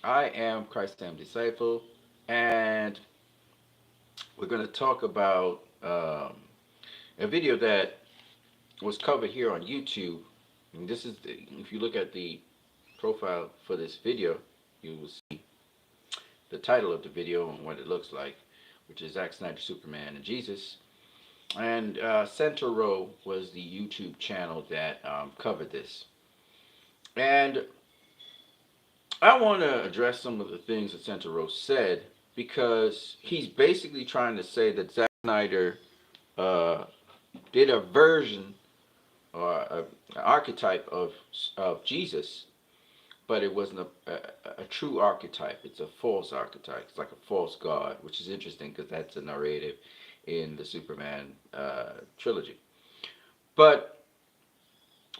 I am Christ Am Disciple, and we're going to talk about a video that was covered here on YouTube. And this is, if you look at the profile for this video, you will see the title of the video and what it looks like, which is Zack Snyder, Superman, and Jesus. And Center Row was the YouTube channel that covered this. And I want to address some of the things that Center Row said because he's basically trying to say that Zack Snyder uh, did a version or an archetype of Jesus, but it wasn't a true archetype. It's a false archetype. It's like a false god, which is interesting because that's a narrative in the Superman trilogy. But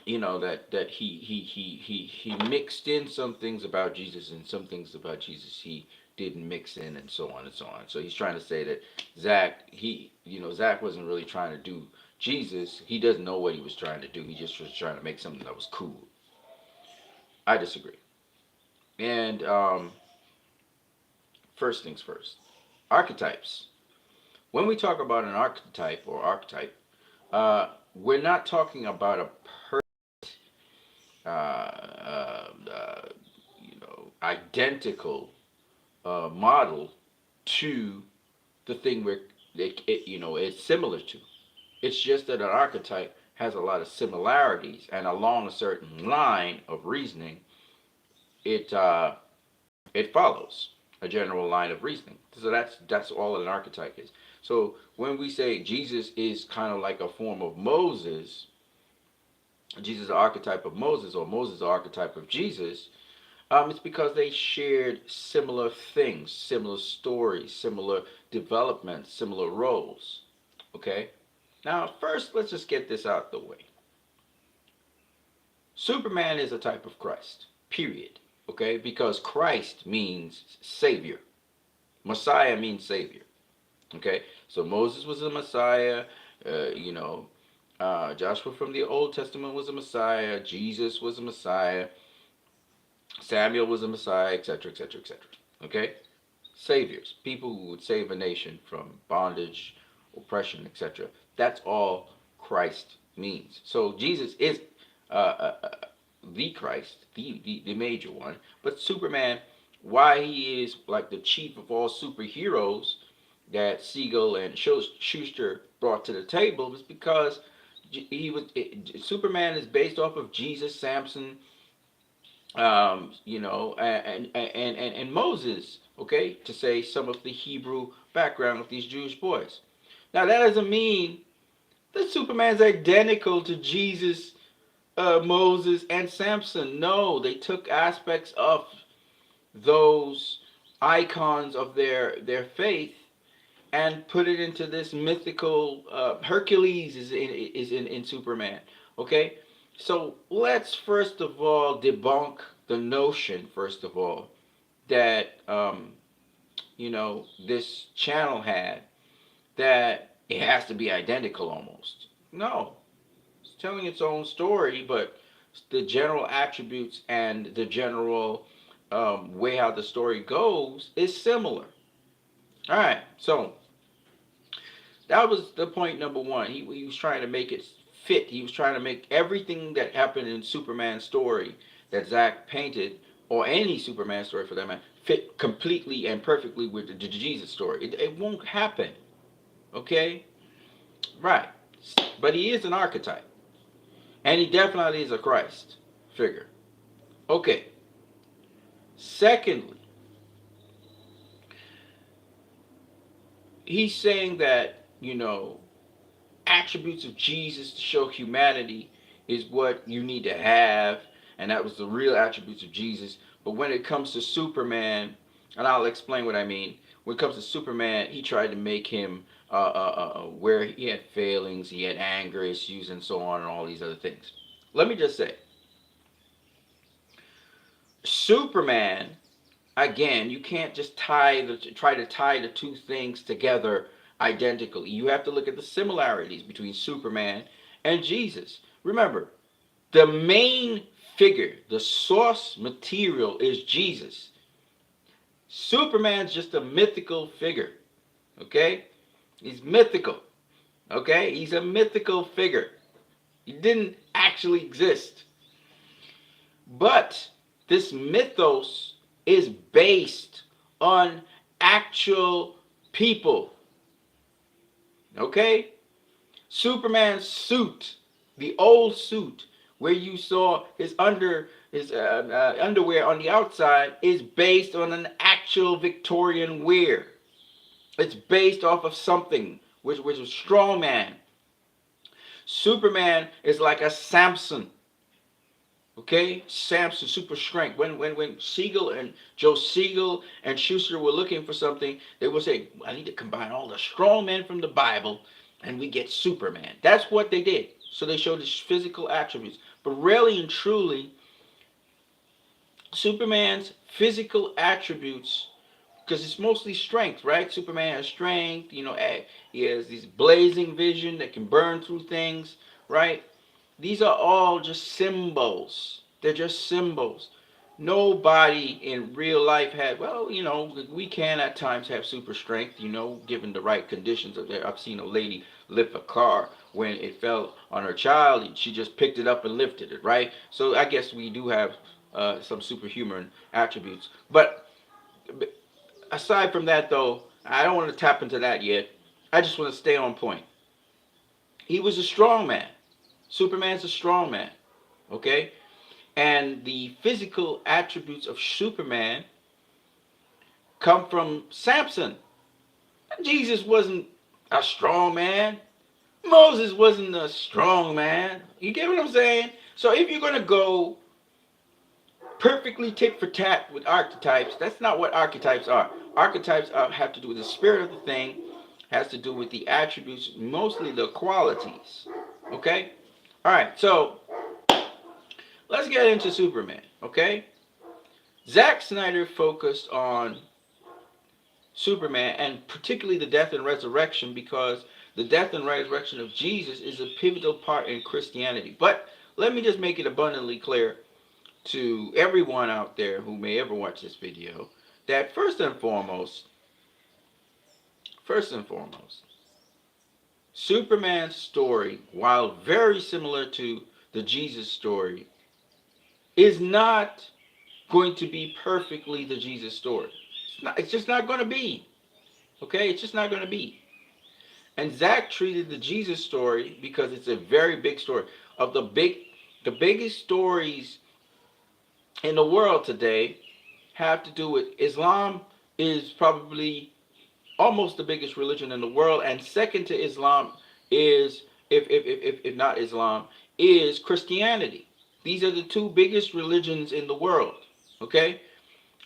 that he mixed in some things about Jesus and some things about Jesus he didn't mix in, and so on and so on. So he's trying to say that Zack wasn't really trying to do Jesus. He doesn't know what he was trying to do. He just was trying to make something that was cool. I disagree. And first things first, archetypes. When we talk about an archetype, we're not talking about a uh, uh, uh, identical model to the thing it's similar to. It's just that an archetype has a lot of similarities, and along a certain line of reasoning, it it follows a general line of reasoning. So that's all an archetype is. So when we say Jesus is kind of like a form of Moses, Jesus is the archetype of Moses, or Moses is the archetype of Jesus, it's because they shared similar things, similar stories, similar developments, similar roles. Okay? Now, first, let's just get this out the way. Superman is a type of Christ, period. Okay? Because Christ means Savior. Messiah means Savior. Okay? So Moses was a Messiah. Joshua from the Old Testament was a Messiah. Jesus was a Messiah. Samuel was a Messiah, etc., etc., etc. Okay? Saviors, people who would save a nation from bondage, oppression, etc. That's all Christ means. So Jesus is uh, uh, uh, the Christ, the major one. But Superman, why he is like the chief of all superheroes that Siegel and Schuster brought to the table is because Superman is based off of Jesus, Samson, and Moses, okay, to say some of the Hebrew background of these Jewish boys. Now, that doesn't mean that Superman's identical to Jesus, Moses, and Samson. No, they took aspects of those icons of their faith and put it into this mythical Hercules is in Superman. Okay, so let's first of all debunk the notion, first of all, that this channel had, that it has to be identical almost. No, it's telling its own story, but the general attributes and the general way how the story goes is similar. All right, so that was the point number one. He was trying to make it fit. He was trying to make everything that happened in Superman's story that Zack painted, or any Superman story for that matter, fit completely and perfectly with the Jesus story. It won't happen. Okay? Right. But he is an archetype. And he definitely is a Christ figure. Okay. Secondly, he's saying that, attributes of Jesus to show humanity is what you need to have, and that was the real attributes of Jesus. But when it comes to Superman, and I'll explain what I mean. When it comes to Superman, he tried to make him where he had failings, he had anger issues, and so on, and all these other things. Let me just say, Superman, again, you can't just try to tie the two things together identically. You have to look at the similarities between Superman and Jesus. Remember, the main figure, the source material is Jesus. Superman's just a mythical figure. Okay? He's mythical. Okay? He's a mythical figure. He didn't actually exist. But this mythos is based on actual people. Okay? Superman's suit, the old suit, where you saw his underwear on the outside, is based on an actual Victorian wear. It's based off of something which was a strong man. Superman is like a Samson. Okay, Samson, super strength. When Siegel and Joe Siegel and Schuster were looking for something, they would say, "I need to combine all the strong men from the Bible, and we get Superman." That's what they did. So they showed his physical attributes, but really and truly, Superman's physical attributes, because it's mostly strength, right? Superman has strength. He has this blazing vision that can burn through things, right? These are all just symbols. They're just symbols. Nobody in real life had, well, we can at times have super strength, given the right conditions. I've seen a lady lift a car when it fell on her child, and she just picked it up and lifted it, right? So I guess we do have some superhuman attributes. But aside from that, though, I don't want to tap into that yet. I just want to stay on point. He was a strong man. Superman's a strong man, okay? And the physical attributes of Superman come from Samson. Jesus wasn't a strong man. Moses wasn't a strong man. You get what I'm saying? So if you're going to go perfectly tit for tat with archetypes, that's not what archetypes are. Archetypes have to do with the spirit of the thing, has to do with the attributes, mostly the qualities, okay? All right, so let's get into Superman, okay? Zack Snyder focused on Superman and particularly the death and resurrection because the death and resurrection of Jesus is a pivotal part in Christianity. But let me just make it abundantly clear to everyone out there who may ever watch this video that first and foremost, Superman's story, while very similar to the Jesus story, is not going to be perfectly the Jesus story. It's just not going to be. Okay? It's just not going to be. And Zack treated the Jesus story because it's a very big story. Of the biggest stories in the world today have to do with Islam. Is probably almost the biggest religion in the world, and second to Islam is, if not Islam, is Christianity. These are the two biggest religions in the world. Okay?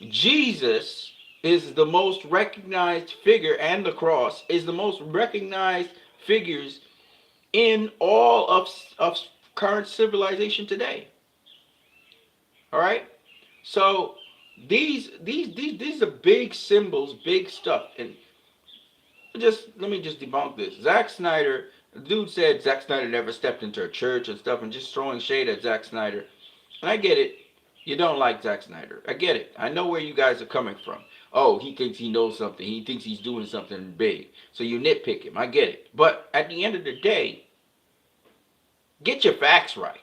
Jesus is the most recognized figure, and the cross is the most recognized figures in all of current civilization today. All right? So these are big symbols, big stuff. And let me just debunk this. Zack Snyder, the dude said Zack Snyder never stepped into a church and stuff, and just throwing shade at Zack Snyder. And I get it. You don't like Zack Snyder. I get it. I know where you guys are coming from. Oh, he thinks he knows something. He thinks he's doing something big. So you nitpick him. I get it. But at the end of the day, get your facts right.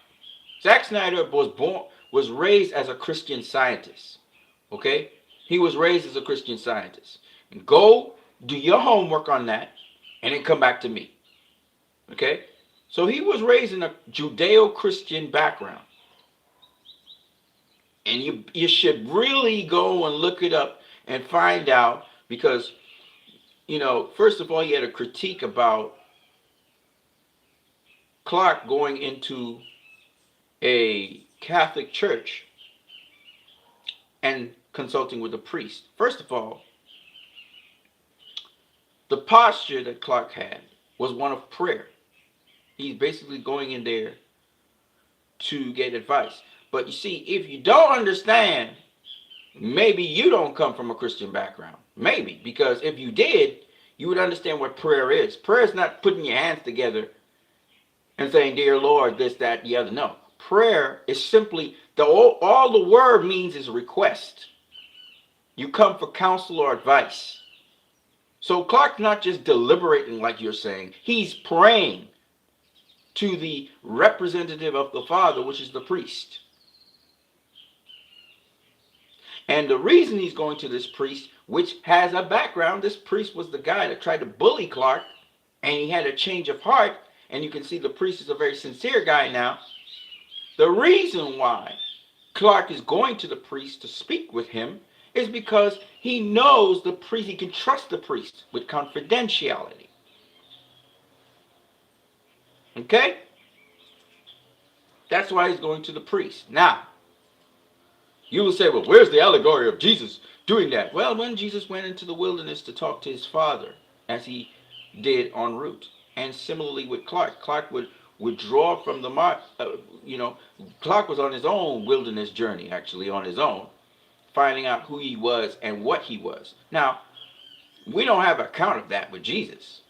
Zack Snyder was raised as a Christian Scientist. Okay? He was raised as a Christian Scientist. And go do your homework on that and then come back to me. Okay? So he was raised in a Judeo-Christian background. And you should really go and look it up and find out because, first of all, he had a critique about Clark going into a Catholic church and consulting with a priest. First of all, the posture that Clark had was one of prayer. He's basically going in there to get advice. But you see, if you don't understand, maybe you don't come from a Christian background. Maybe. Because if you did, you would understand what prayer is. Prayer is not putting your hands together and saying, "Dear Lord, this, that, the other." No. Prayer is simply, all the word means is request. You come for counsel or advice. So Clark's not just deliberating like you're saying. He's praying to the representative of the Father, which is the priest. And the reason he's going to this priest, which has a background, this priest was the guy that tried to bully Clark, and he had a change of heart, and you can see the priest is a very sincere guy now. The reason why Clark is going to the priest to speak with him is because he knows the priest, he can trust the priest with confidentiality. Okay? That's why he's going to the priest. Now, you will say, well, where's the allegory of Jesus doing that? Well, when Jesus went into the wilderness to talk to his Father, as he did en route, and similarly with Clark, Clark would withdraw from the Clark was on his own wilderness journey, actually on his own, finding out who he was and what he was. Now, we don't have an account of that with Jesus.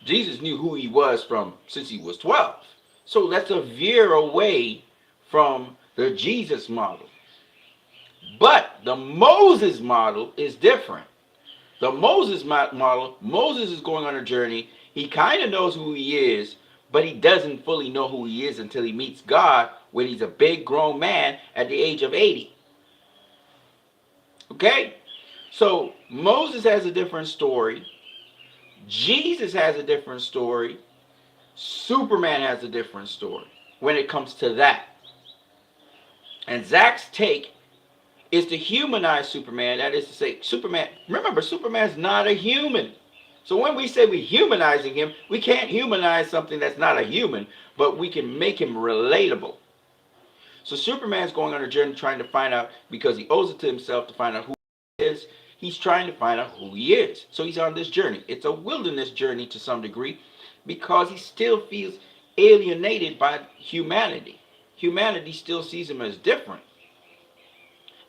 Jesus knew who he was since he was 12. So that's a veer away from the Jesus model. But the Moses model is different. The Moses model, Moses is going on a journey. He kind of knows who he is, but he doesn't fully know who he is until he meets God when he's a big grown man at the age of 80. Okay? So Moses has a different story. Jesus has a different story. Superman has a different story when it comes to that. And Zack's take is to humanize Superman. That is to say, Superman, remember, Superman's not a human. So when we say we're humanizing him, we can't humanize something that's not a human, but we can make him relatable. So Superman's going on a journey trying to find out, because he owes it to himself to find out who he is. He's trying to find out who he is. So he's on this journey. It's a wilderness journey to some degree, because he still feels alienated by humanity. Humanity still sees him as different.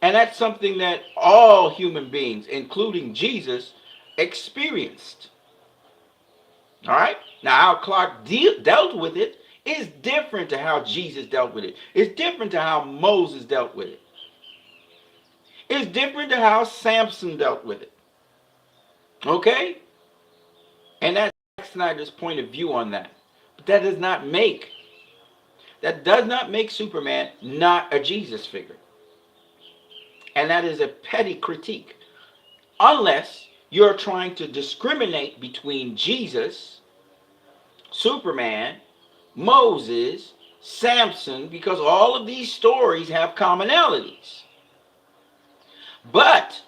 And that's something that all human beings, including Jesus, experienced. All right? Now, how Clark dealt with it is different to how Jesus dealt with it. It's different to how Moses dealt with it. It's different to how Samson dealt with it. Okay? And that's Snyder's point of view on that. But that does not make Superman not a Jesus figure. And that is a petty critique. Unless you're trying to discriminate between Jesus, Superman, Moses, Samson, because all of these stories have commonalities. But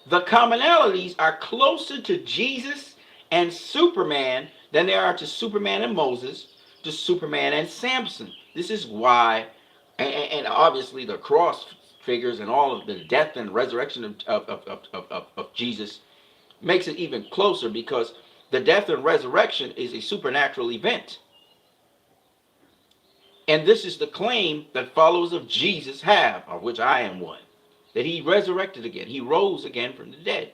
the commonalities are closer to Jesus and Superman than they are to Superman and Moses, to Superman and Samson. This is why, and obviously the cross figures and all of the death and resurrection of Jesus makes it even closer, because the death and resurrection is a supernatural event. And this is the claim that followers of Jesus have, of which I am one, that he resurrected again. He rose again from the dead.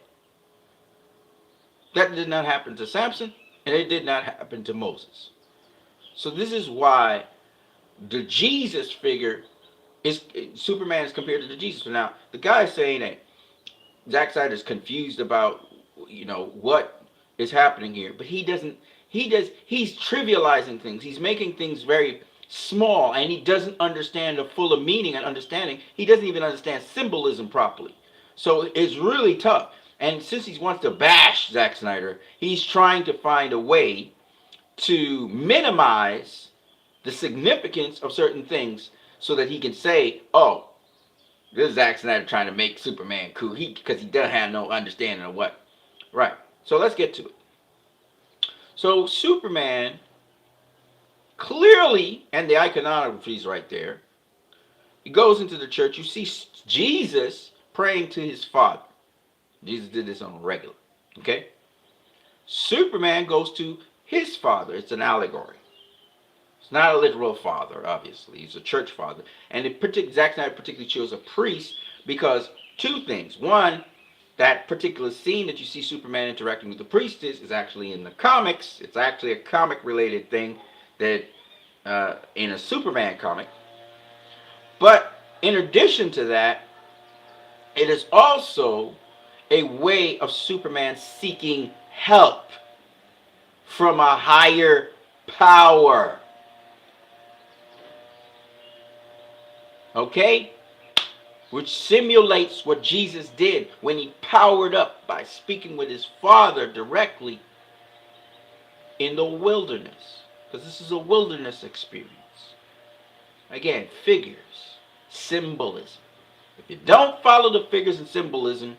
That did not happen to Samson, and it did not happen to Moses. So this is why the Jesus figure Superman is compared to the Jesus. Now, the guy is saying that Zack Snyder is confused about, what is happening here. But he's trivializing things. He's making things very small, and he doesn't understand the fuller meaning and understanding. He doesn't even understand symbolism properly. So it's really tough. And since he wants to bash Zack Snyder, he's trying to find a way to minimize the significance of certain things so that he can say, oh, this is Zack Snyder trying to make Superman cool, because he doesn't have no understanding of what. Right. So let's get to it. So Superman, clearly, and the iconography is right there, he goes into the church. You see Jesus praying to his Father. Jesus did this on a regular. Okay? Superman goes to his Father. It's an allegory. It's not a literal father, obviously. He's a church father. And Zack Snyder particularly chose a priest because two things. One, that particular scene that you see Superman interacting with the priestess is actually in the comics. It's actually a comic-related thing that in a Superman comic. But in addition to that, It is also a way of Superman seeking help from a higher power. Okay? Which simulates what Jesus did when he powered up by speaking with his Father directly in the wilderness. Because this is a wilderness experience. Again, figures, symbolism. If you don't follow the figures and symbolism,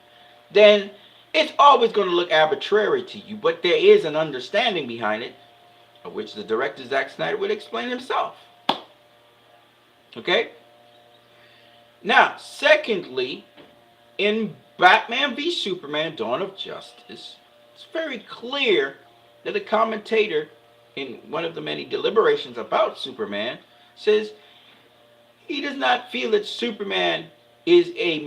then it's always going to look arbitrary to you. But there is an understanding behind it, of which the director Zack Snyder would explain himself. Okay? Now, secondly, in Batman v Superman Dawn of Justice, it's very clear that a commentator in one of the many deliberations about Superman says he does not feel that Superman is a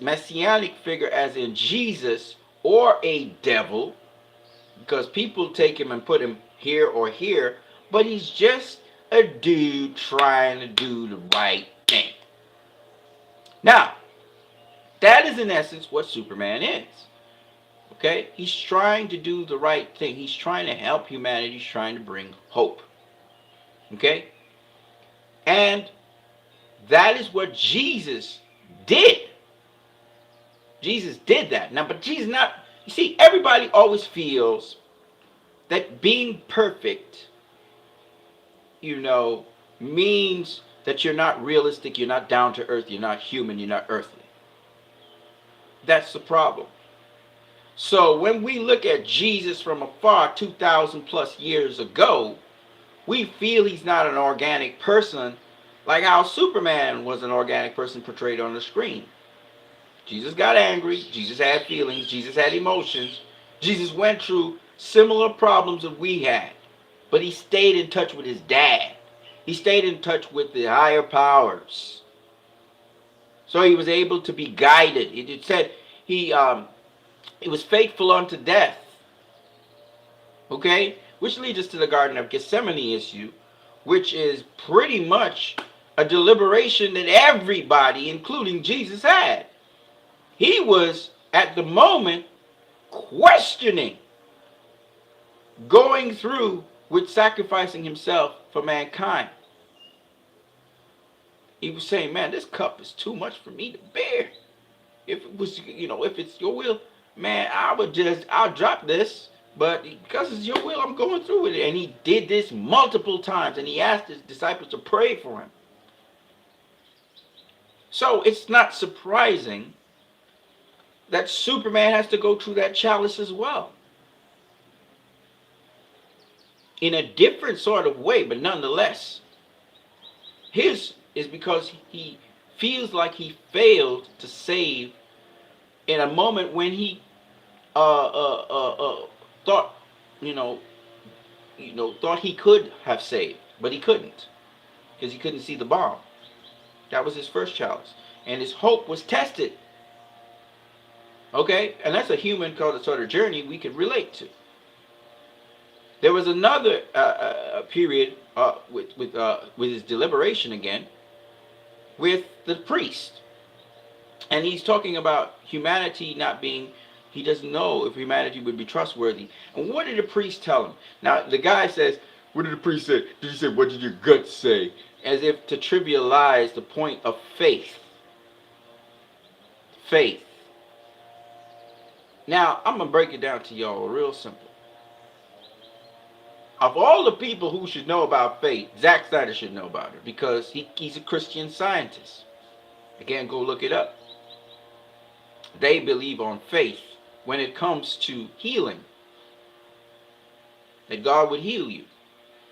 messianic figure as in Jesus or a devil, because people take him and put him here or here, but he's just a dude trying to do the right thing. Now, that is in essence what Superman is. Okay? He's trying to do the right thing. He's trying to help humanity. He's trying to bring hope. Okay? And that is what Jesus did. Jesus did that. Now, but Jesus not, you see, everybody always feels that being perfect, means that you're not realistic, you're not down to earth, you're not human, you're not earthly. That's the problem. So when we look at Jesus from afar 2,000 plus years ago, we feel he's not an organic person like how Superman was an organic person portrayed on the screen. Jesus got angry, Jesus had feelings, Jesus had emotions, Jesus went through similar problems that we had, but he stayed in touch with his dad. He stayed in touch with the higher powers. So he was able to be guided. It said he was faithful unto death. Okay? Which leads us to the Garden of Gethsemane issue, which is pretty much a deliberation that everybody, including Jesus, had. He was, at the moment, questioning, going through with sacrificing himself for mankind. He was saying, man, this cup is too much for me to bear. If it was, if it's your will, man, I'll drop this. But because it's your will, I'm going through with it. And he did this multiple times. And he asked his disciples to pray for him. So it's not surprising that Superman has to go through that chalice as well. In a different sort of way, but nonetheless. His is because he feels like he failed to save in a moment when he thought, thought he could have saved, but he couldn't, because he couldn't see the bomb. That was his first challenge, and his hope was tested. Okay, and that's a human sort of journey we could relate to. There was another period with his deliberation again, with the priest, and he's talking about humanity not being. He doesn't know if humanity would be trustworthy. And what did the priest tell him? Now the guy says, "What did the priest say?" Did he say, "What did your gut say?" As if to trivialize the point of faith. Faith. Now I'm gonna break it down to y'all real simple. Of all the people who should know about faith, Zack Snyder should know about it because he's a Christian scientist. Again, go look it up. They believe on faith when it comes to healing. That God would heal you.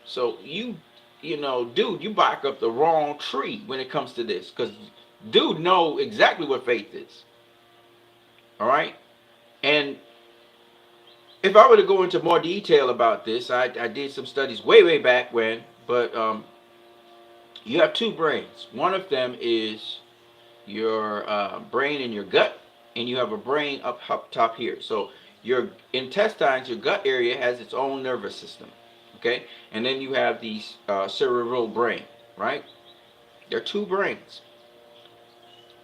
So dude, you bark up the wrong tree when it comes to this. Because dude know exactly what faith is. Alright? And if I were to go into more detail about this, I did some studies way back when, but you have two brains. One of them is your brain in your gut, and you have a brain up top here. So your intestines, your gut area has its own nervous system, okay? And then you have the cerebral brain, right? There are two brains.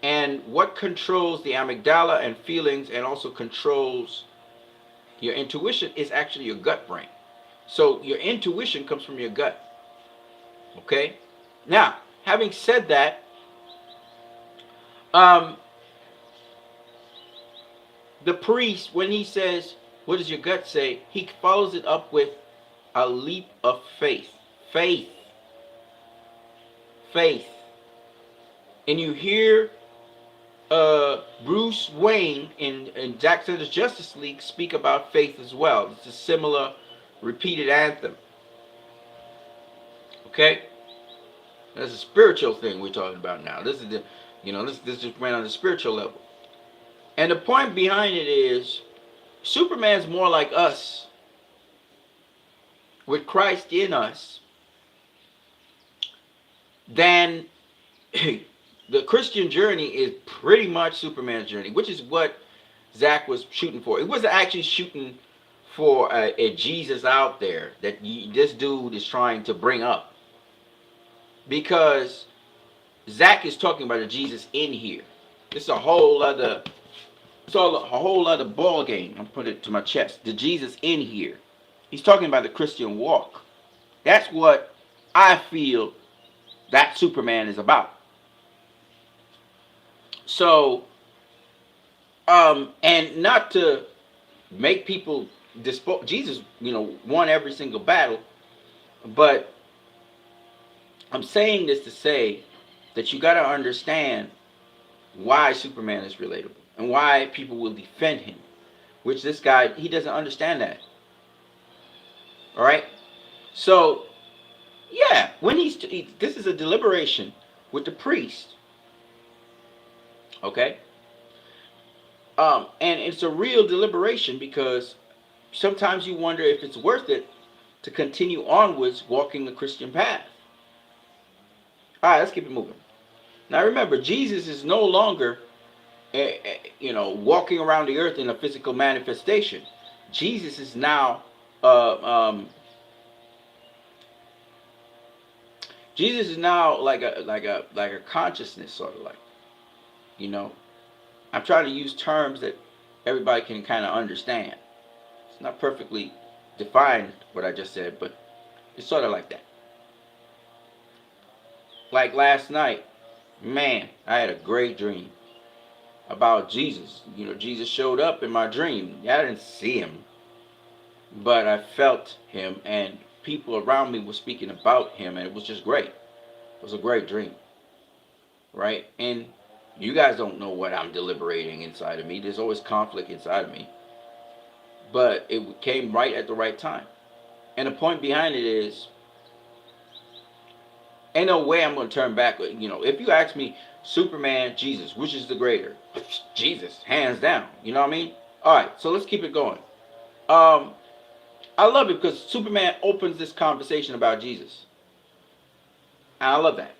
And what controls the amygdala and feelings and also controls your intuition is actually your gut brain. So your intuition comes from your gut. Okay? Now, having said that, um, the priest, when he says, what does your gut say? He follows it up with a leap of faith. Faith. Faith. And you hear Bruce Wayne in Zack Snyder's Justice League speak about faith as well. It's a similar repeated anthem. Okay? That's a spiritual thing we're talking about now. This is the, this just went on the spiritual level. And the point behind it is, Superman's more like us, with Christ in us, than the Christian journey is pretty much Superman's journey, which is what Zack was shooting for. It wasn't actually shooting for a Jesus out there that this dude is trying to bring up. Because Zack is talking about a Jesus in here. It's a whole other, a whole other ball game. I'm putting it to my chest. The Jesus in here. He's talking about the Christian walk. That's what I feel that Superman is about. So, and not to make people Jesus, won every single battle, but I'm saying this to say that you got to understand why Superman is relatable and why people will defend him, which this guy, he doesn't understand that. All right? So, yeah, when this is a deliberation with the priest. Okay? And it's a real deliberation because sometimes you wonder if it's worth it to continue onwards walking the Christian path. All right, let's keep it moving. Now remember, Jesus is no longer, walking around the earth in a physical manifestation. Jesus is now, Jesus is now like a consciousness, sort of like, I'm trying to use terms that everybody can kind of understand. It's not perfectly defined what I just said, but it's sort of like that. Like last night, man, I had a great dream about Jesus. Jesus showed up in my dream. I didn't see him, but I felt him, and people around me were speaking about him, and it was just great. It was a great dream, right? And you guys don't know what I'm deliberating inside of me. There's always conflict inside of me, but it came right at the right time. And the point behind it is, ain't no way I'm going to turn back. If you ask me, Superman, Jesus, which is the greater? Jesus, hands down. You know what I mean? All right, so let's keep it going. I love it because Superman opens this conversation about Jesus. And I love that.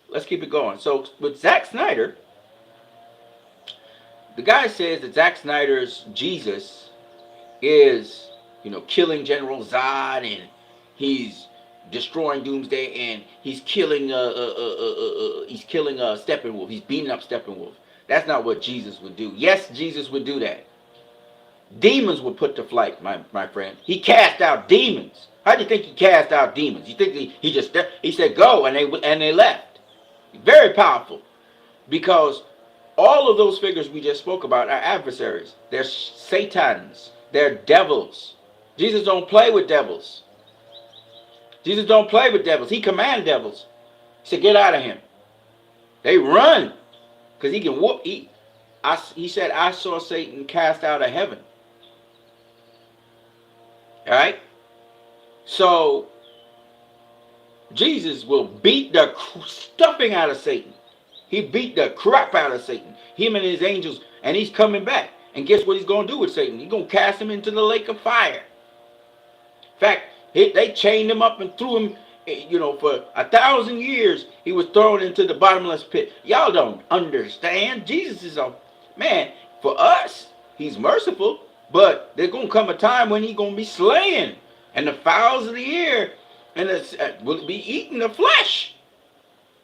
Let's keep it going. So with Zack Snyder, the guy says that Zack Snyder's Jesus is, killing General Zod, and he's destroying Doomsday, and he's killing Steppenwolf. He's beating up Steppenwolf. That's not what Jesus would do. Yes, Jesus would do that. Demons were put to flight, my friend. He cast out demons. How do you think he cast out demons? You think he said go, and they left? Very powerful, because all of those figures we just spoke about are adversaries. They're satans. They're devils. Jesus don't play with devils. Jesus don't play with devils. He command devils. He said, get out of him. They run because he can whoop. He said, I saw Satan cast out of heaven. All right? So, Jesus will beat the stuffing out of Satan. He beat the crap out of Satan. Him and his angels. And he's coming back. And guess what he's going to do with Satan? He's going to cast him into the lake of fire. In fact, they chained him up and threw him, for 1,000 years. He was thrown into the bottomless pit. Y'all don't understand. Jesus is man, for us, he's merciful. But there's going to come a time when he's going to be slain. And the fowls of the air will be eating the flesh.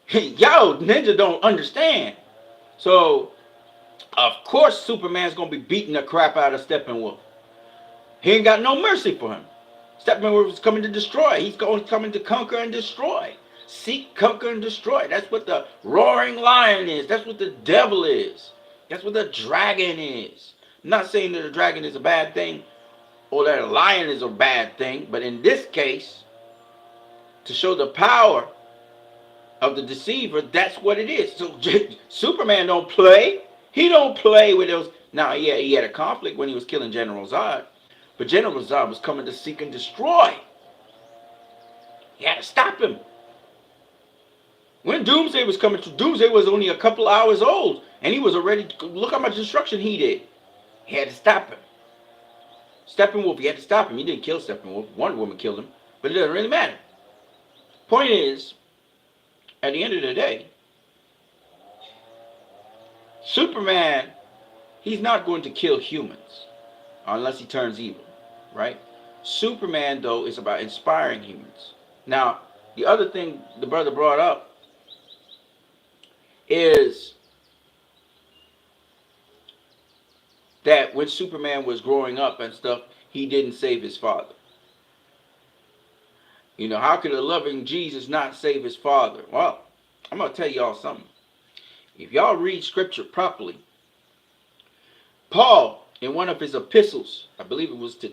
Y'all ninja don't understand. So, of course, Superman's going to be beating the crap out of Steppenwolf. He ain't got no mercy for him. Steppenwolf is coming to destroy. He's coming to conquer and destroy. Seek, conquer, and destroy. That's what the roaring lion is. That's what the devil is. That's what the dragon is. I'm not saying that a dragon is a bad thing or that a lion is a bad thing, but in this case, to show the power of the deceiver, that's what it is. So Superman don't play. He don't play with those. Now, yeah, he had a conflict when he was killing General Zod, but General Zod was coming to seek and destroy. He had to stop him. When Doomsday was coming through, Doomsday was only a couple hours old, and he was already, look how much destruction he did. He had to stop him. Steppenwolf, he had to stop him. He didn't kill Steppenwolf. Wonder Woman killed him, but it doesn't really matter. Point is, at the end of the day, Superman, he's not going to kill humans unless he turns evil, right? Superman, though, is about inspiring humans. Now, the other thing the brother brought up is that when Superman was growing up and stuff, he didn't save his father. You know, how could a loving Jesus not save his father? Well, I'm going to tell y'all something. If y'all read scripture properly, Paul, in one of his epistles, I believe it was to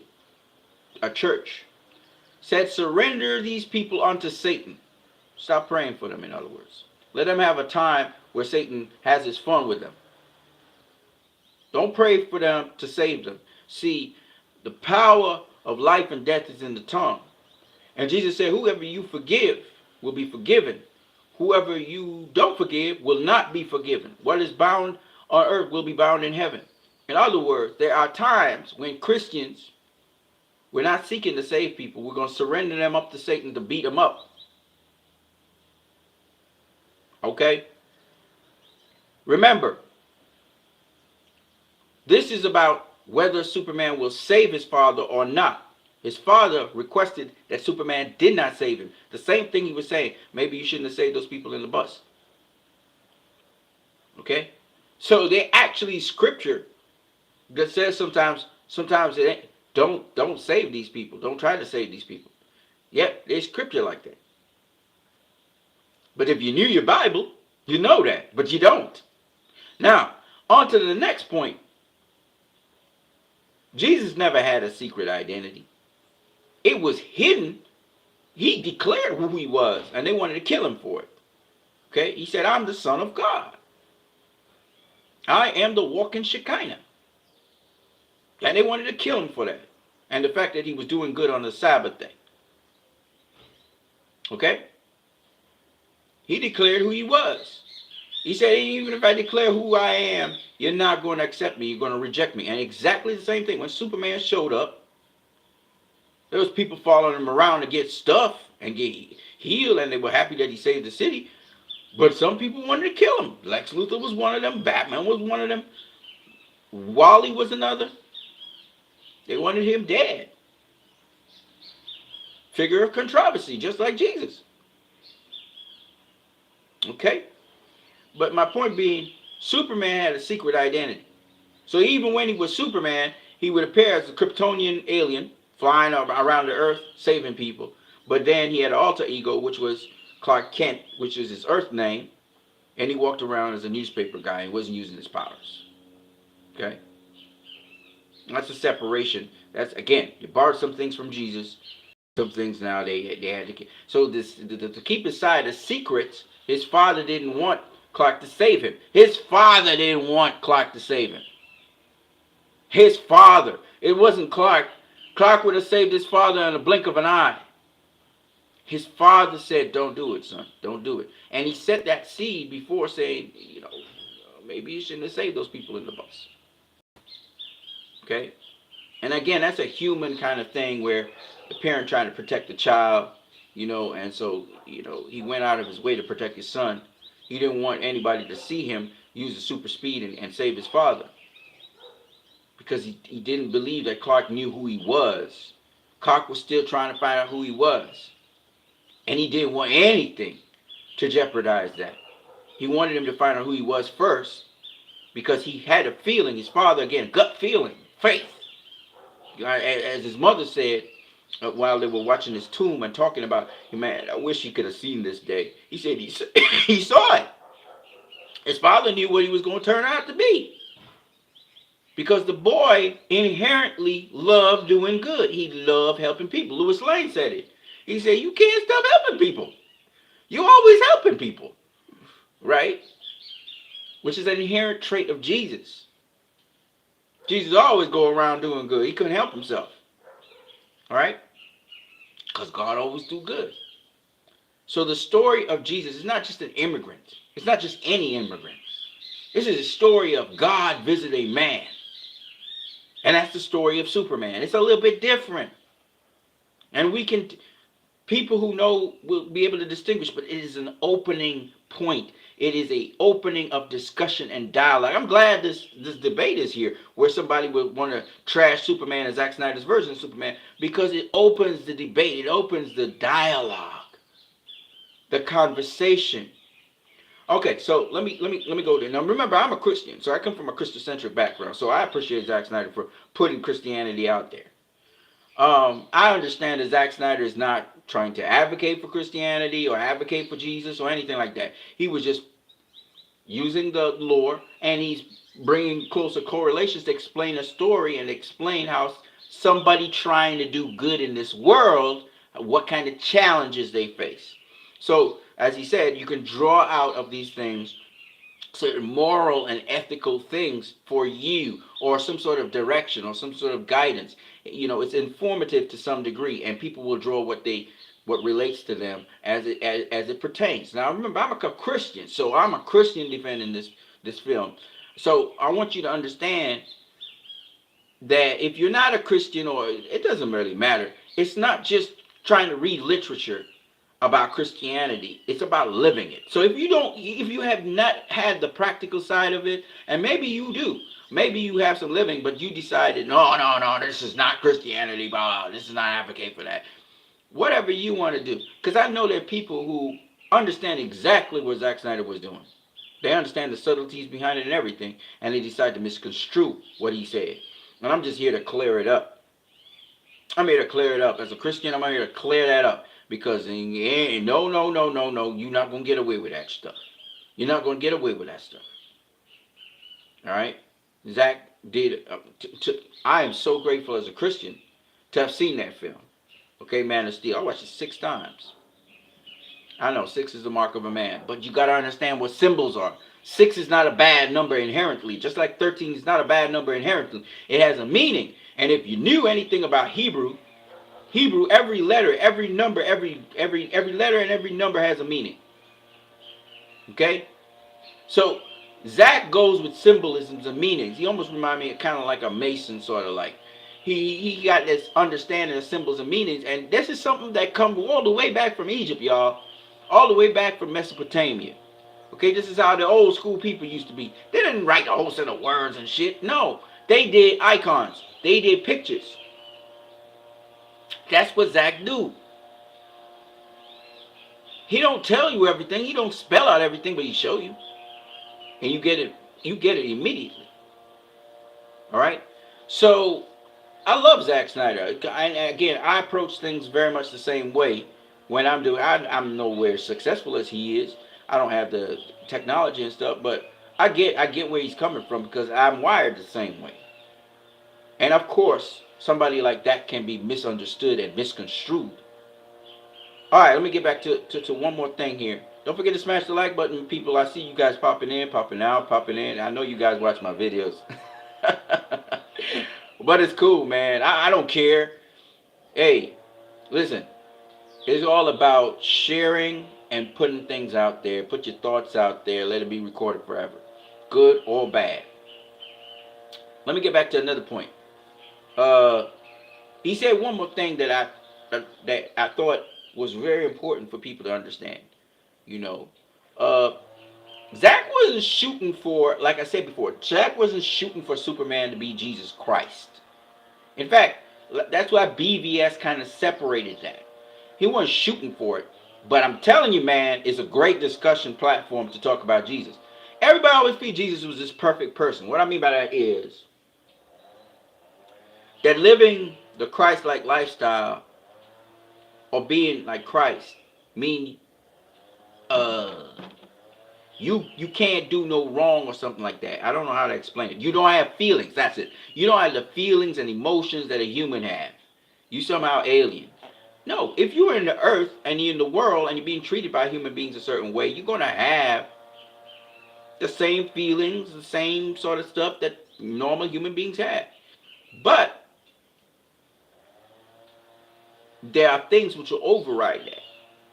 a church, said, surrender these people unto Satan. Stop praying for them, in other words. Let them have a time where Satan has his fun with them. Don't pray for them to save them. See, the power of life and death is in the tongue. And Jesus said, whoever you forgive will be forgiven. Whoever you don't forgive will not be forgiven. What is bound on earth will be bound in heaven. In other words, there are times when Christians, we're not seeking to save people. We're going to surrender them up to Satan to beat them up. Okay? Remember, this is about whether Superman will save his father or not. His father requested that Superman did not save him. The same thing he was saying. Maybe you shouldn't have saved those people in the bus. Okay? So there actually scripture that says sometimes it ain't, don't save these people. Don't try to save these people. Yep, there's scripture like that. But if you knew your Bible, you know that. But you don't. Now, on to the next point. Jesus never had a secret identity. It was hidden. He declared who he was, and they wanted to kill him for it. Okay? He said, I'm the Son of God. I am the walking Shekinah. And they wanted to kill him for that. And the fact that he was doing good on the Sabbath day. Okay? He declared who he was. He said, even if I declare who I am, you're not going to accept me. You're going to reject me. And exactly the same thing. When Superman showed up, there was people following him around to get stuff and get healed, and they were happy that he saved the city. But some people wanted to kill him. Lex Luthor was one of them. Batman was one of them. Wally was another. They wanted him dead. Figure of controversy, just like Jesus. Okay? But my point being, Superman had a secret identity. So even when he was Superman, he would appear as a Kryptonian alien, flying around the earth, saving people. But then he had an alter ego, which was Clark Kent, which is his Earth name. And he walked around as a newspaper guy and wasn't using his powers. Okay? That's a separation. That's, again, you borrowed some things from Jesus. Some things now they had to keep. So to keep aside the secrets, his father didn't want Clark to save him. His father didn't want Clark to save him. His father. It wasn't Clark. Clark would have saved his father in a blink of an eye. His father said, don't do it, son. Don't do it. And he set that seed before saying, maybe you shouldn't have saved those people in the bus. Okay? And again, that's a human kind of thing where the parent trying to protect the child, and so, he went out of his way to protect his son. He didn't want anybody to see him use the super speed and save his father. Because he didn't believe that Clark knew who he was. Clark was still trying to find out who he was. And he didn't want anything to jeopardize that. He wanted him to find out who he was first, because he had a feeling. His father, again, gut feeling, faith. As his mother said, while they were watching his tomb and talking about, man, I wish he could have seen this day. He said he saw it. His father knew what he was going to turn out to be. Because the boy inherently loved doing good. He loved helping people. Lewis Lane said it. He said, you can't stop helping people. You're always helping people. Right? Which is an inherent trait of Jesus. Jesus always go around doing good. He couldn't help himself. All right? Because God always do good. So the story of Jesus is not just an immigrant. It's not just any immigrant. This is a story of God visiting man. And that's the story of Superman. It's a little bit different. And people who know will be able to distinguish, but it is an opening point. It is an opening of discussion and dialogue. I'm glad this debate is here, where somebody would want to trash Superman and Zack Snyder's version of Superman, because it opens the debate. It opens the dialogue, the conversation. Okay, so let me go there. Now remember, I'm a Christian, so I come from a Christocentric background. So I appreciate Zack Snyder for putting Christianity out there. I understand that Zack Snyder is not trying to advocate for Christianity or advocate for Jesus or anything like that. He was just using the lore, and he's bringing closer correlations to explain a story and explain how somebody trying to do good in this world, what kind of challenges they face. So, as he said, you can draw out of these things certain moral and ethical things for you, or some sort of direction or some sort of guidance. It's informative to some degree, and people will draw what relates to them as it pertains. Now remember, I'm a Christian, so I'm a Christian defending this film. So I want you to understand that if you're not a Christian, or it doesn't really matter, it's not just trying to read literature about Christianity. It's about living it. So if you have not had the practical side of it, and maybe you do, maybe you have some living, but you decided, no, this is not Christianity, blah, this is not advocate for that. Whatever you want to do. Because I know there are people who understand exactly what Zack Snyder was doing. They understand the subtleties behind it and everything, and they decide to misconstrue what he said. And I'm just here to clear it up. I'm here to clear it up. As a Christian, I'm here to clear that up. Because no, you're not going to get away with that stuff. You're not going to get away with that stuff. All right? Zack did. I am so grateful as a Christian to have seen that film. Okay, Man of Steel. I watched it 6 times. I know 6 is the mark of a man, but you got to understand what symbols are. 6 is not a bad number inherently, just like 13 is not a bad number inherently. It has a meaning. And if you knew anything about Hebrew, every letter, every number, every letter and every number has a meaning. Okay? So Zack goes with symbolisms and meanings. He almost reminds me of kind of like a Mason, sort of like. He got this understanding of symbols and meanings, and this is something that comes all the way back from Egypt, y'all. All the way back from Mesopotamia. Okay, this is how the old school people used to be. They didn't write a whole set of words and shit. No, they did icons. They did pictures. That's what Zack do. He don't tell you everything. He don't spell out everything, but he show you. And you get it immediately. All right? So, I love Zack Snyder. And again, I approach things very much the same way when I'm doing. I'm nowhere successful as he is. I don't have the technology and stuff, but I get where he's coming from, because I'm wired the same way. And of course, somebody like that can be misunderstood and misconstrued. All right, let me get back to one more thing here. Don't forget to smash the like button, people. I see you guys popping in, popping out, popping in. I know you guys watch my videos. But it's cool, man. I don't care. Hey, listen. It's all about sharing and putting things out there. Put your thoughts out there. Let it be recorded forever. Good or bad. Let me get back to another point. He said one more thing that I thought was very important for people to understand. Zack wasn't shooting for, like I said before, Zack wasn't shooting for Superman to be Jesus Christ. In fact, that's why BVS kind of separated that. He wasn't shooting for it. But I'm telling you, man, it's a great discussion platform to talk about Jesus. Everybody always feel Jesus was this perfect person. What I mean by that is that living the Christ-like lifestyle or being like Christ mean uh you can't do no wrong or something like that. I don't know how to explain it. You don't have feelings. That's it. You don't have the feelings and emotions that a human has. You somehow alien. No, if you're in the earth and you're in the world and you're being treated by human beings a certain way, you're gonna have the same feelings, the same sort of stuff that normal human beings have. But there are things which will override that.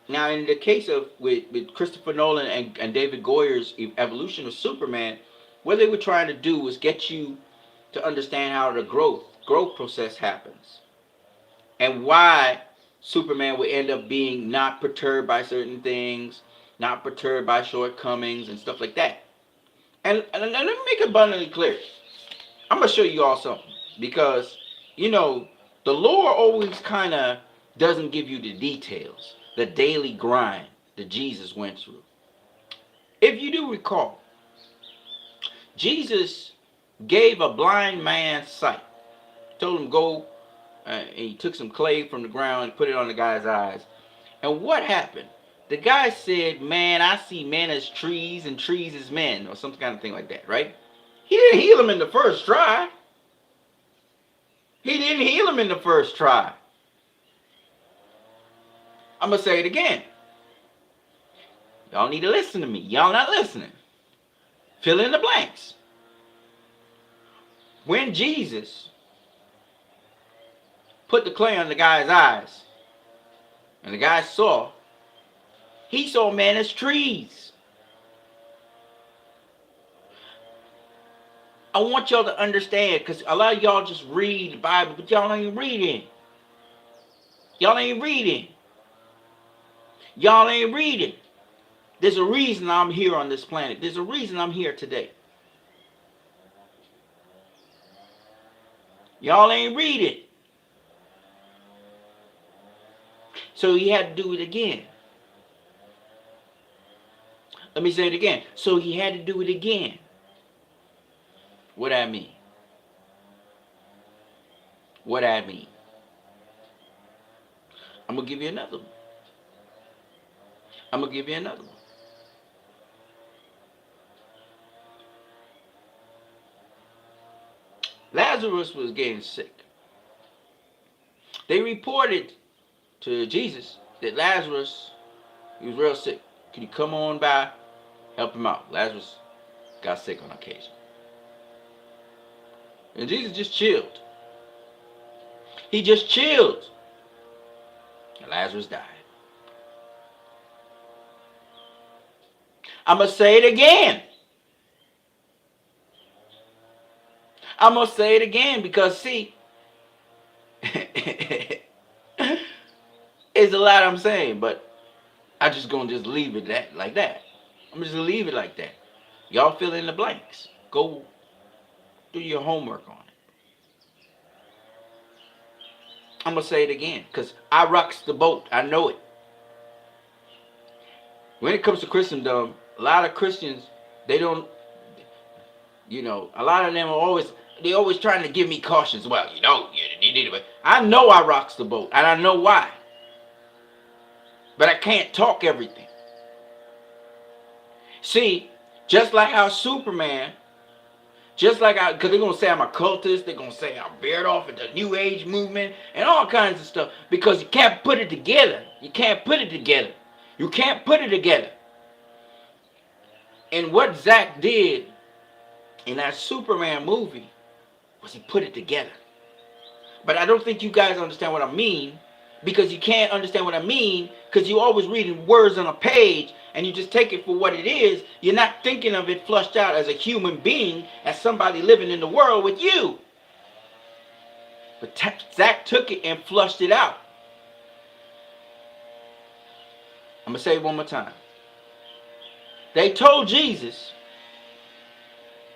Now, in the case of with Christopher Nolan and David Goyer's evolution of Superman, what they were trying to do was get you to understand how the growth process happens and why Superman would end up being not perturbed by certain things, not perturbed by shortcomings and stuff like that. And let me make it abundantly clear. I'm gonna show you all something because you know the lore always kind of doesn't give you the details, the daily grind that Jesus went through. If you do recall, Jesus gave a blind man sight. Told him go, and he took some clay from the ground and put it on the guy's eyes. And what happened? The guy said, "Man, I see men as trees and trees as men," or some kind of thing like that, right? He didn't heal him in the first try. He didn't heal him in the first try. I'm going to say it again. Y'all need to listen to me. Y'all not listening. Fill in the blanks. When Jesus put the clay on the guy's eyes, and the guy saw, he saw men as trees. I want y'all to understand, because a lot of y'all just read the Bible, but y'all ain't reading. Y'all ain't reading. Y'all ain't reading. There's a reason I'm here on this planet. There's a reason I'm here today. Y'all ain't reading. So he had to do it again. Let me say it again. So he had to do it again. What I mean? What I mean? I'm going to give you another one. I'm going to give you another one. Lazarus was getting sick. They reported to Jesus that Lazarus, he was real sick. Can you come on by, help him out? Lazarus got sick on occasion. And Jesus just chilled. He just chilled. And Lazarus died. I'm going to say it again. I'm going to say it again because, see, it's a lot I'm saying, but I just going to just leave it like that. I'm just going to leave it like that. Y'all fill in the blanks. Go do your homework on it. I'm going to say it again because I rocks the boat. I know it. When it comes to Christendom, a lot of Christians, they don't, a lot of them are they always trying to give me cautions. Well, you need to. I know I rocks the boat, and I know why. But I can't talk everything. See, just like how Superman, because they're going to say I'm a cultist, they're going to say I'm veered off into the New Age movement, and all kinds of stuff, because you can't put it together. You can't put it together. You can't put it together. And what Zack did in that Superman movie was he put it together. But I don't think you guys understand what I mean, because you can't understand what I mean because you're always reading words on a page and you just take it for what it is. You're not thinking of it flushed out as a human being, as somebody living in the world with you. But Zack took it and flushed it out. I'm going to say it one more time. They told Jesus,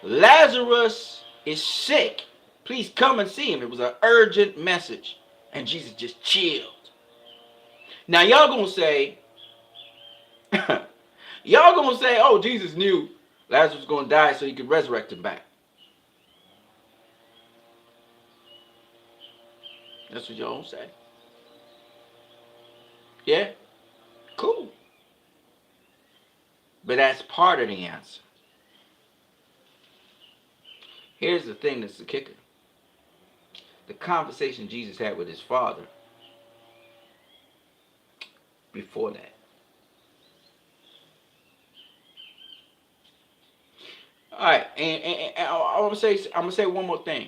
Lazarus is sick. Please come and see him. It was an urgent message. And Jesus just chilled. Now y'all gonna say, oh, Jesus knew Lazarus was going to die so he could resurrect him back. That's what y'all say. Yeah? Cool. But that's part of the answer. Here's the thing that's the kicker. The conversation Jesus had with his father before that. All right, and I'm gonna say one more thing.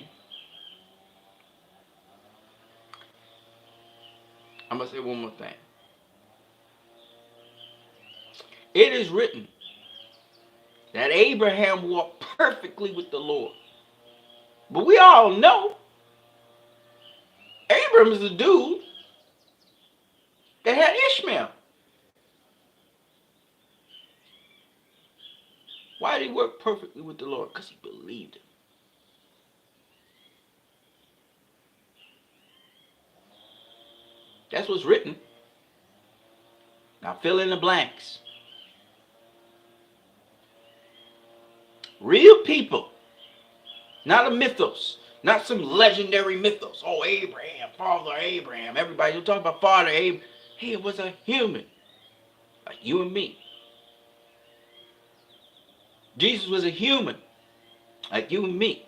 I'm gonna say one more thing. It is written that Abraham walked perfectly with the Lord. But we all know Abraham is the dude that had Ishmael. Why did he work perfectly with the Lord? Because he believed him. That's what's written. Now fill in the blanks. Real people. Not a mythos. Not some legendary mythos. Oh, Abraham, Father Abraham. Everybody will talk about Father Abraham. He was a human. Like you and me. Jesus was a human. Like you and me.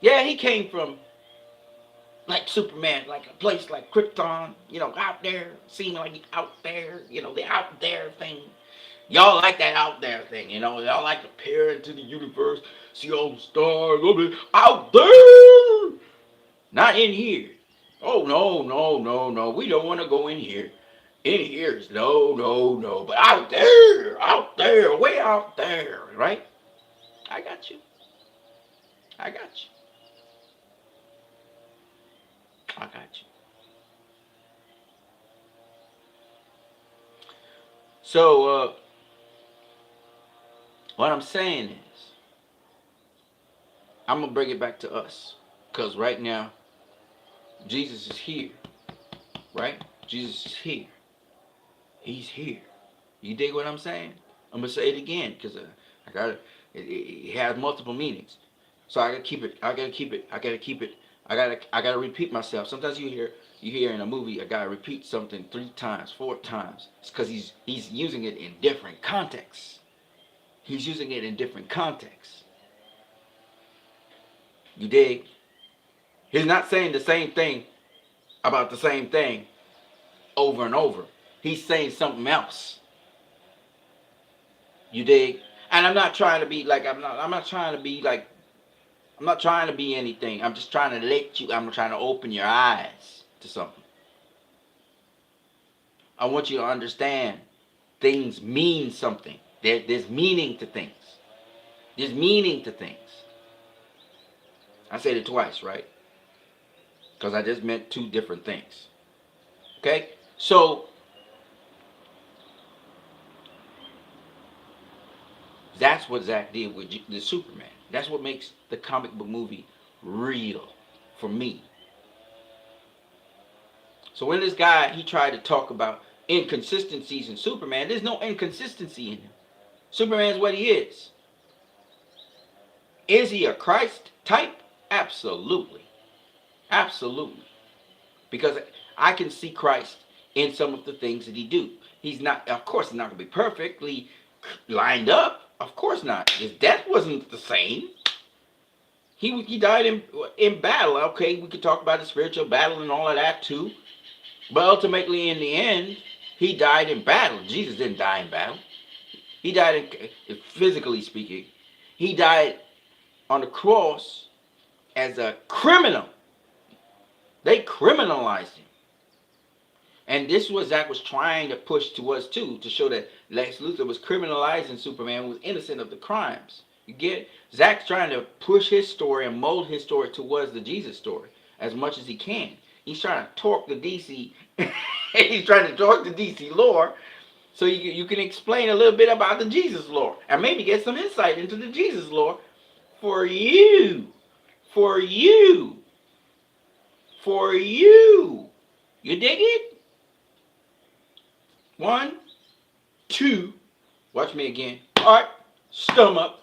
Yeah, he came from like Superman, like a place like Krypton, out there, seeming like out there, the out there thing. Y'all like that out there thing, y'all like to peer into the universe, see all the stars, out there, not in here. Oh, no, no, no, no, we don't want to go in here. In here is no, no, no, but out there, way out there, right? I got you. I got you. I got you. So, what I'm saying is, I'm going to bring it back to us. Because right now, Jesus is here. Right? Jesus is here. He's here. You dig what I'm saying? I'm going to say it again because I got it has multiple meanings. So I got to keep it. I got to keep it. I got to keep it. I got to repeat myself. Sometimes you hear in a movie, I got to repeat something 3 times, 4 times. It's because he's using it in different contexts. He's using it in different contexts. You dig? He's not saying the same thing about the same thing over and over. He's saying something else. You dig? And I'm not trying to be like I'm not trying to be like I'm not trying to be anything. I'm just trying to I'm trying to open your eyes to something. I want you to understand things mean something. There's meaning to things. There's meaning to things. I said it twice, right? Because I just meant 2 different things. Okay? So, that's what Zack did with the Superman. That's what makes the comic book movie real for me. So when this guy, he tried to talk about inconsistencies in Superman, there's no inconsistency in him. Superman's what he is. Is he a Christ type? Absolutely. Absolutely. Because I can see Christ in some of the things that he do. He's not, of course, he's not going to be perfectly lined up. Of course not. His death wasn't the same. He died in battle. Okay, we could talk about the spiritual battle and all of that too. But ultimately, in the end, he died in battle. Jesus didn't die in battle. He died, physically speaking, he died on the cross as a criminal. They criminalized him. And this is what Zack was trying to push to us too, to show that Lex Luthor was criminalizing Superman, was innocent of the crimes. You get it? Zack's trying to push his story and mold his story towards the Jesus story as much as he can. He's trying to talk the DC. He's trying to talk the DC lore so you can explain a little bit about the Jesus lore and maybe get some insight into the Jesus lore for you. For you. For you. You dig it? 1, 2. Watch me again. All right. stomach,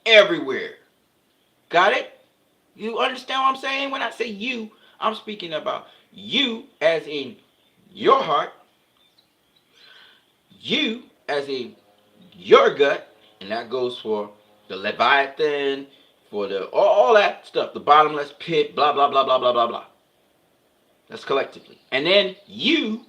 everywhere. Got it? You understand what I'm saying? When I say you, I'm speaking about you as in your heart, you as in your gut, and that goes for the Leviathan, for the all that stuff, the bottomless pit, blah blah blah blah blah blah blah. That's collectively. And then you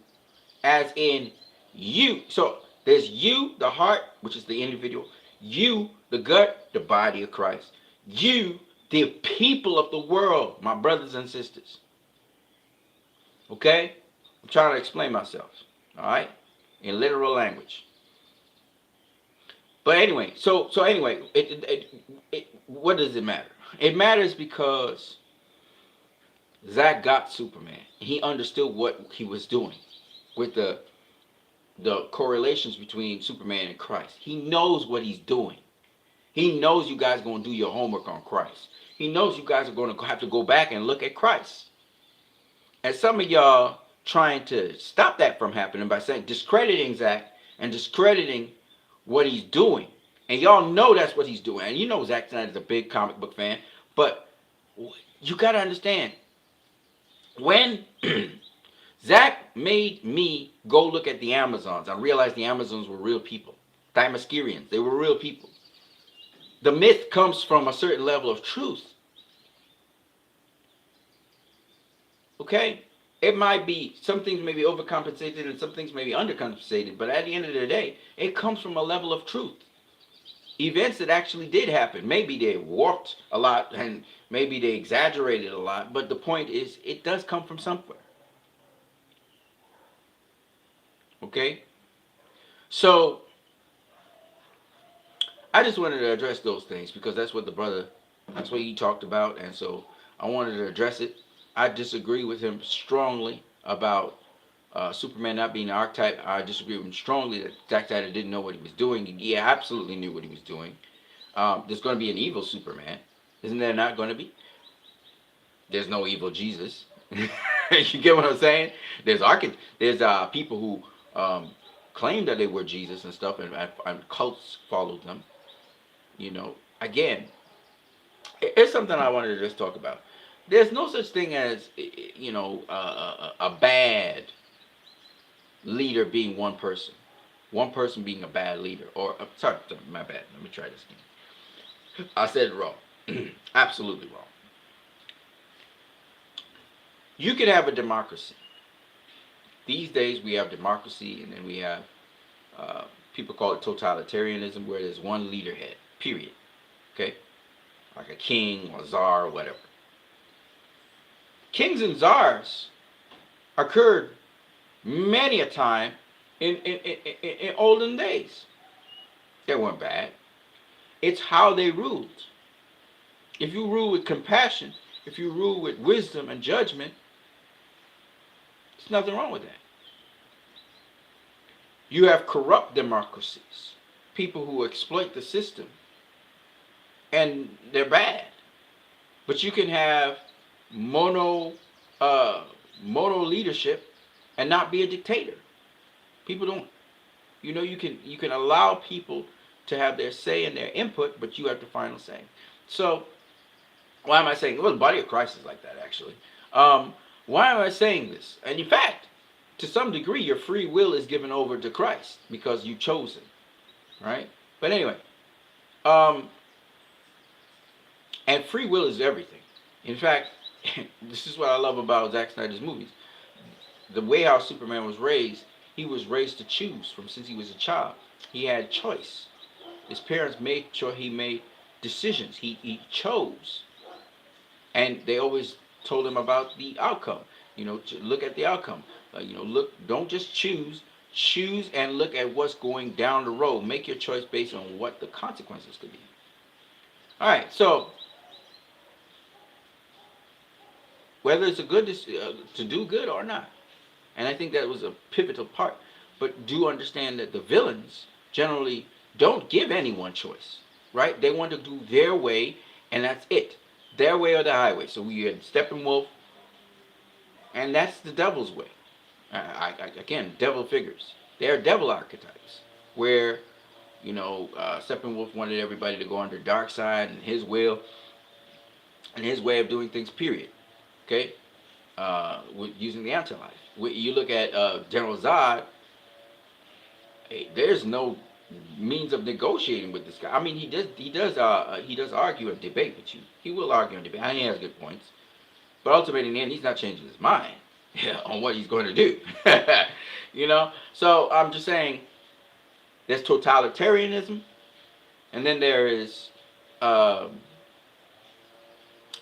as in you. So there's you, the heart, which is the individual, you, the gut, the body of Christ, you, the people of the world, my brothers and sisters. Okay? I'm trying to explain myself. All right? In literal language. But anyway, so anyway, what does it matter? It matters because Zack got Superman. He understood what he was doing with the correlations between Superman and Christ. He knows what he's doing. He knows you guys are going to do your homework on Christ. He knows you guys are going to have to go back and look at Christ. And some of y'all trying to stop that from happening by saying discrediting Zack and discrediting what he's doing. And y'all know that's what he's doing. And you know Zack Snyder's a big comic book fan. But you got to understand, when Zack made me go look at the Amazons, I realized the Amazons were real people. Themyscirians, they were real people. The myth comes from a certain level of truth. Okay? It might be, some things may be overcompensated and some things may be undercompensated, but at the end of the day, it comes from a level of truth. Events that actually did happen. Maybe they warped a lot and maybe they exaggerated a lot, but the point is, it does come from somewhere. Okay? So, I just wanted to address those things because that's what that's what he talked about, and so I wanted to address it. I disagree with him strongly about Superman not being an archetype. I disagree with him strongly that Zack Snyder didn't know what he was doing. He absolutely knew what he was doing. There's going to be an evil Superman. Isn't there not going to be? There's no evil Jesus. You get what I'm saying? There's people who claim that they were Jesus and stuff, and cults followed them. You know, again, it's something I wanted to just talk about. There's no such thing as, a bad leader being one person. One person being a bad leader. Or, sorry, my bad. Let me try this again. I said it wrong. Absolutely wrong. You can have a democracy. These days we have democracy, and then we have, people call it totalitarianism, where there's one leader head, period. Okay? Like a king or czar or whatever. Kings and czars occurred many a time in olden days. They weren't bad. It's how they ruled. If you rule with compassion, if you rule with wisdom and judgment, there's nothing wrong with that. You have corrupt democracies, people who exploit the system, and they're bad. But you can have mono leadership and not be a dictator. People don't. You can allow people to have their say and their input, but you have the final say. So why am I saying? Well, the body of Christ is like that, actually. Why am I saying this? And in fact, to some degree, your free will is given over to Christ because you chose Him, right? But anyway, and free will is everything. In fact, this is what I love about Zack Snyder's movies. The way how Superman was raised, he was raised to choose from since he was a child. He had choice. His parents made sure he made decisions. He chose. And they always told him about the outcome. To look at the outcome. Don't just choose. Choose and look at what's going down the road. Make your choice based on what the consequences could be. All right, so whether it's a good to do good or not, and I think that was a pivotal part. But do understand that the villains generally don't give anyone choice, right? They want to do their way, and that's it. Their way or the highway. So we had Steppenwolf, and that's the devil's way. Again, devil figures. They're devil archetypes, where Steppenwolf wanted everybody to go under dark side and his will and his way of doing things. Period. Okay, using the anti-life. You look at General Zod. Hey, there's no means of negotiating with this guy. I mean, he does argue and debate with you. He will argue and debate. And he has good points. But ultimately, in the end, he's not changing his mind on what he's going to do. So I'm just saying, there's totalitarianism, and then um,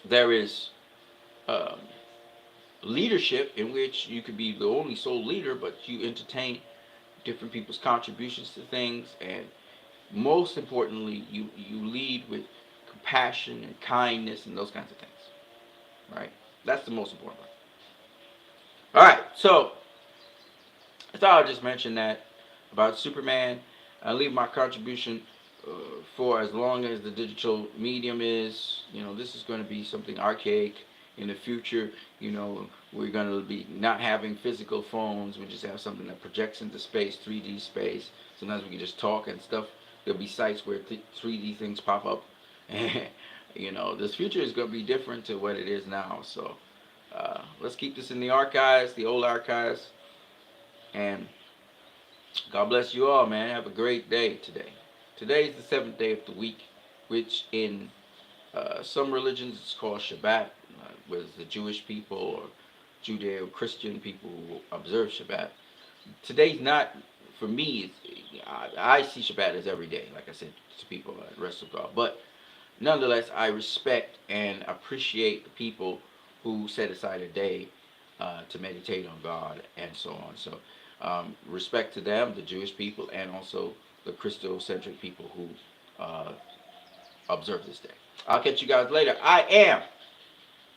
there is um, leadership in which you could be the only sole leader, but you entertain different people's contributions to things, and most importantly, you lead with compassion and kindness and those kinds of things. Right? That's the most important part. All right, so I thought I'd just mention that about Superman. I leave my contribution for as long as the digital medium is. This is going to be something archaic in the future. We're going to be not having physical phones. We just have something that projects into space, 3D space. Sometimes we can just talk and stuff. There'll be sites where 3D things pop up. This future is going to be different to what it is now. So let's keep this in the archives, the old archives. And God bless you all, man. Have a great day today. Today is the seventh day of the week, which in some religions is called Shabbat, with the Jewish people or Judeo-Christian people who observe Shabbat. Today's not, for me, I see Shabbat as every day, like I said to people, the rest of God. But nonetheless, I respect and appreciate the people who set aside a day to meditate on God and so on. So respect to them, the Jewish people, and also the Christocentric people who observe this day. I'll catch you guys later. I am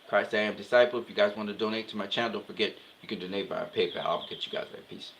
Christ I Am Disciple. If you guys want to donate to my channel, don't forget you can donate via PayPal. I'll catch you guys later. Peace.